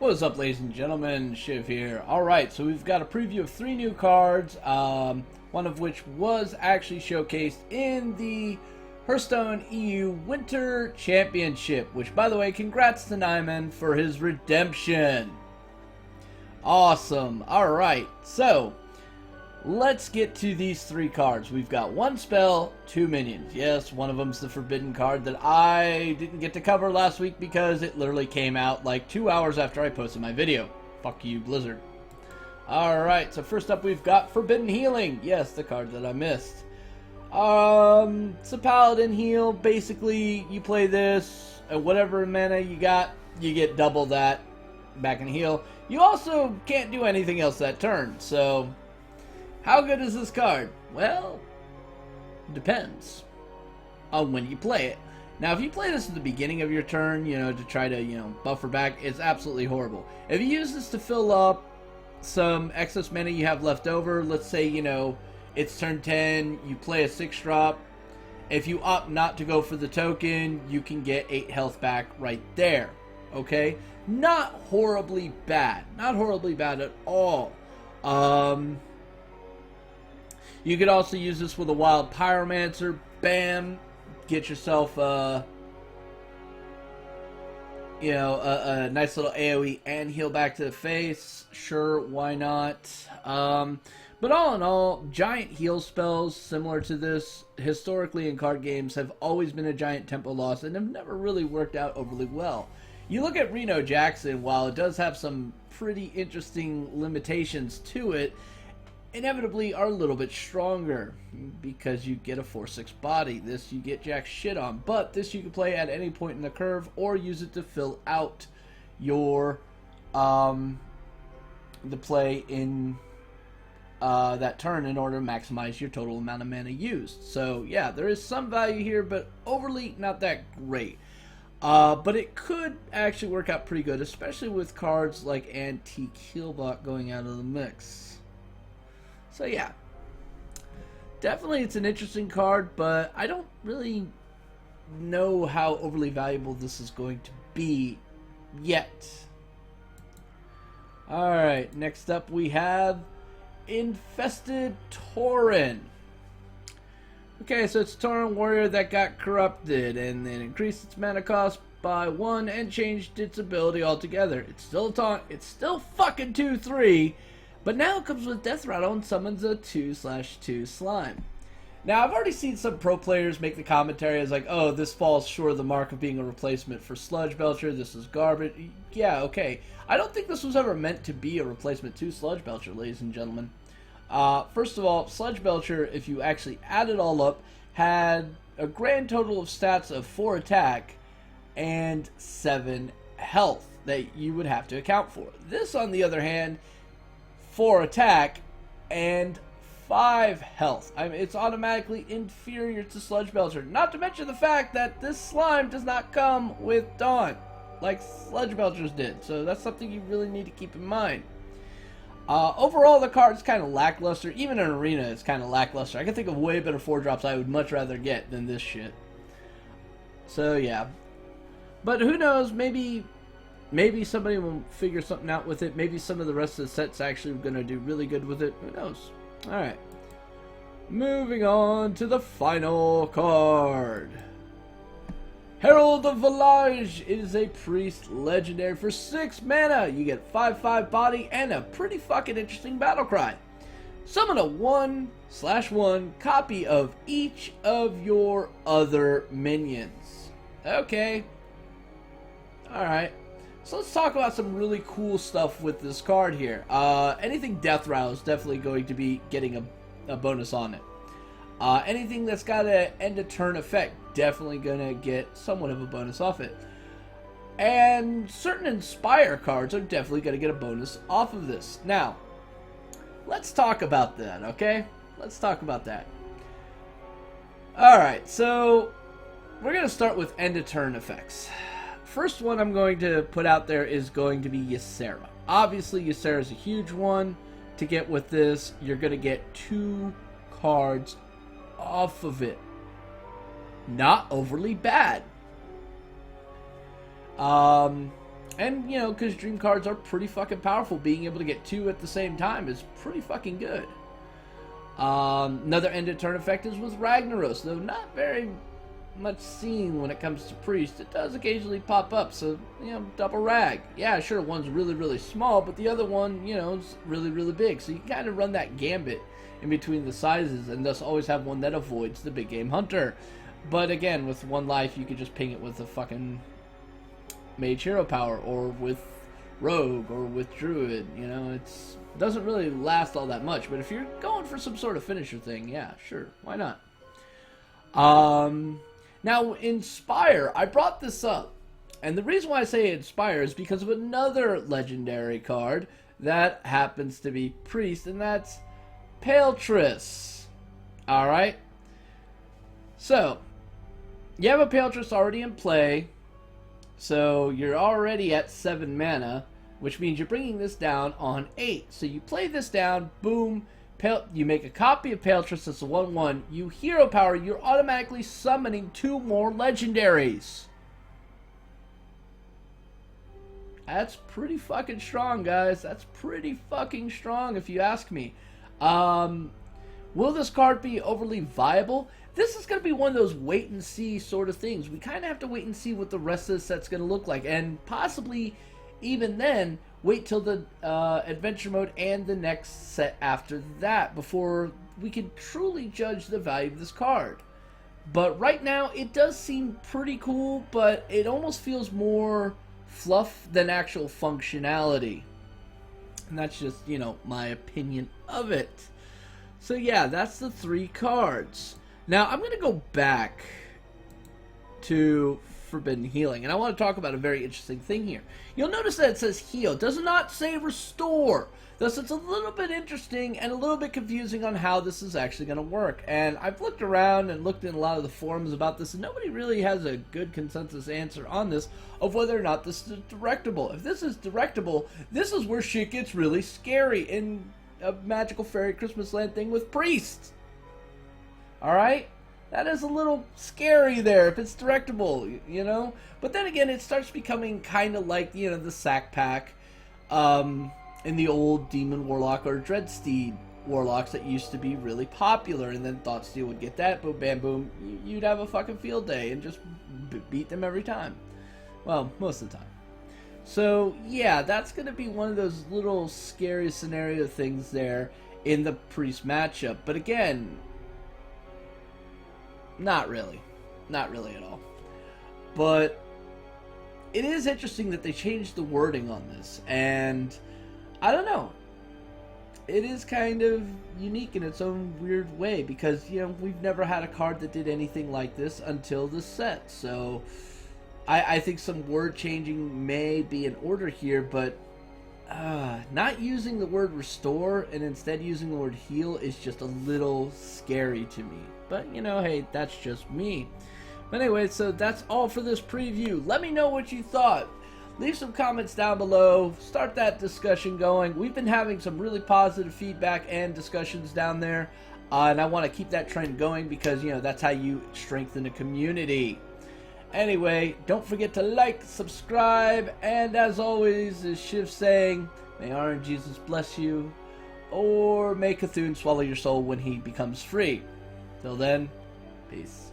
What's up, ladies and gentlemen? Shiv here. Alright, so we've got a preview of 3 new cards, one of which was actually showcased in the Hearthstone EU Winter Championship, which, by the way, congrats to Nyman for his redemption. Awesome. Alright, so let's get to these 3 cards. We've got 1 spell, 2 minions. Yes, one of them's the forbidden card that I didn't get to cover last week because it literally came out like 2 hours after I posted my video. Fuck you, Blizzard. Alright, so first up we've got Forbidden Healing. Yes, the card that I missed. It's a Paladin heal. Basically, you play this, and whatever mana you got, you get double that back in heal. You also can't do anything else that turn, so how good is this card? Well, depends on when you play it. Now, if you play this at the beginning of your turn, to try to, buffer back, it's absolutely horrible. If you use this to fill up some excess mana you have left over, let's say, it's turn 10, you play a 6-drop. If you opt not to go for the token, you can get 8 health back right there, okay? Not horribly bad. Not horribly bad at all. You could also use this with a Wild Pyromancer. Bam! Get yourself a nice little AoE and heal back to the face. Sure, why not? But all in all, giant heal spells similar to this, historically in card games, have always been a giant tempo loss and have never really worked out overly well. You look at Reno Jackson, while it does have some pretty interesting limitations to it, inevitably are a little bit stronger because you get a 4/6 body. This you get jack shit on, but this you can play at any point in the curve or use it to fill out your the play in that turn in order to maximize your total amount of mana used. So yeah, there is some value here, but overly not that great. But it could actually work out pretty good, especially with cards like Antique Healbot going out of the mix. So yeah, definitely it's an interesting card, but I don't really know how overly valuable this is going to be yet. Alright, next up we have Infested Tauren. Okay, so it's a Tauren warrior that got corrupted and then increased its mana cost by 1 and changed its ability altogether. It's still a taunt, it's still fucking 2/3. But now it comes with Death Rattle and summons a 2/2 slime. Now, I've already seen some pro players make the commentary as like, oh, this falls short of the mark of being a replacement for Sludge Belcher. This is garbage. Yeah, okay. I don't think this was ever meant to be a replacement to Sludge Belcher, ladies and gentlemen. First of all, Sludge Belcher, if you actually add it all up, had a grand total of stats of 4 attack and 7 health that you would have to account for. This, on the other hand, 4 attack and 5 health. I mean, it's automatically inferior to Sludge Belcher. Not to mention the fact that this slime does not come with Dawn, like Sludge Belcher's did. So that's something you really need to keep in mind. Overall, the card's kind of lackluster. Even in Arena, it's kind of lackluster. I can think of way better 4-drops I would much rather get than this shit. So yeah. But who knows, maybe somebody will figure something out with it. Maybe some of the rest of the set's actually going to do really good with it. Who knows? Alright. Moving on to the final card. Herald of Village. It is a priest legendary for 6 mana. You get 5/5 body and a pretty fucking interesting battle cry. Summon a 1/1 copy of each of your other minions. Okay. Alright. So let's talk about some really cool stuff with this card here. Anything Death Rattle is definitely going to be getting a bonus on it. Anything that's got an end of turn effect, definitely going to get somewhat of a bonus off it. And certain Inspire cards are definitely going to get a bonus off of this. Now, let's talk about that, okay? Let's talk about that. Alright, so we're going to start with end of turn effects. First one I'm going to put out there is going to be Ysera. Obviously, Ysera is a huge one. To get with this, you're going to get 2 cards off of it. Not overly bad. And, you know, because dream cards are pretty fucking powerful, being able to get 2 at the same time is pretty fucking good. Another end of turn effect is with Ragnaros, though not very much seen when it comes to Priest. It does occasionally pop up, so, you know, double Rag. Yeah, sure, one's really, really small, but the other one, you know, is really, really big. So you can kind of run that gambit in between the sizes, and thus always have one that avoids the big game hunter. But again, with 1 life, you could just ping it with a fucking Mage Hero Power, or with Rogue, or with Druid. You know, it's doesn't really last all that much, but if you're going for some sort of finisher thing, yeah, sure, why not? Now, Inspire, I brought this up, and the reason why I say Inspire is because of another legendary card that happens to be Priest, and that's Paletris. Alright? So, you have a Paletris already in play, so you're already at 7 mana, which means you're bringing this down on 8. So you play this down, boom, you make a copy of Paletris that's a 1/1, you hero power, you're automatically summoning 2 more legendaries. That's pretty fucking strong, guys. That's pretty fucking strong if you ask me. Will this card be overly viable? This is going to be one of those wait and see sort of things. We kind of have to wait and see what the rest of the set's going to look like. And possibly, even then, wait till the adventure mode and the next set after that before we can truly judge the value of this card. But right now, it does seem pretty cool, but it almost feels more fluff than actual functionality. And that's just, you know, my opinion of it. So yeah, that's the 3 cards. Now, I'm going to go back to Forbidden Healing, and I want to talk about a very interesting thing here. You'll notice that it says heal. It does not say restore. Thus, it's a little bit interesting and a little bit confusing on how this is actually going to work. And I've looked around and looked in a lot of the forums about this, and nobody really has a good consensus answer on this of whether or not this is directable. If this is directable, this is where shit gets really scary in a Magical Fairy Christmas Land thing with priests. Alright? That is a little scary there if it's directable, you know? But then again, it starts becoming kind of like, you know, the sack pack in the old Demon Warlock or Dreadsteed Warlocks that used to be really popular, and then Thoughtsteel would get that, boom, bam, boom, you'd have a fucking field day and just beat them every time. Well, most of the time. So, yeah, that's going to be one of those little scary scenario things there in the Priest matchup. But again, not really. Not really at all. But it is interesting that they changed the wording on this. And I don't know. It is kind of unique in its own weird way. Because, you know, we've never had a card that did anything like this until this set. So I think some word changing may be in order here. But not using the word restore and instead using the word heal is just a little scary to me. But, you know, hey, that's just me. But anyway, so that's all for this preview. Let me know what you thought. Leave some comments down below. Start that discussion going. We've been having some really positive feedback and discussions down there. And I want to keep that trend going because, you know, that's how you strengthen a community. Anyway, don't forget to like, subscribe, and as always, as Shiv saying, may Orange Jesus bless you, or may Cthulhu swallow your soul when he becomes free. Till then, peace.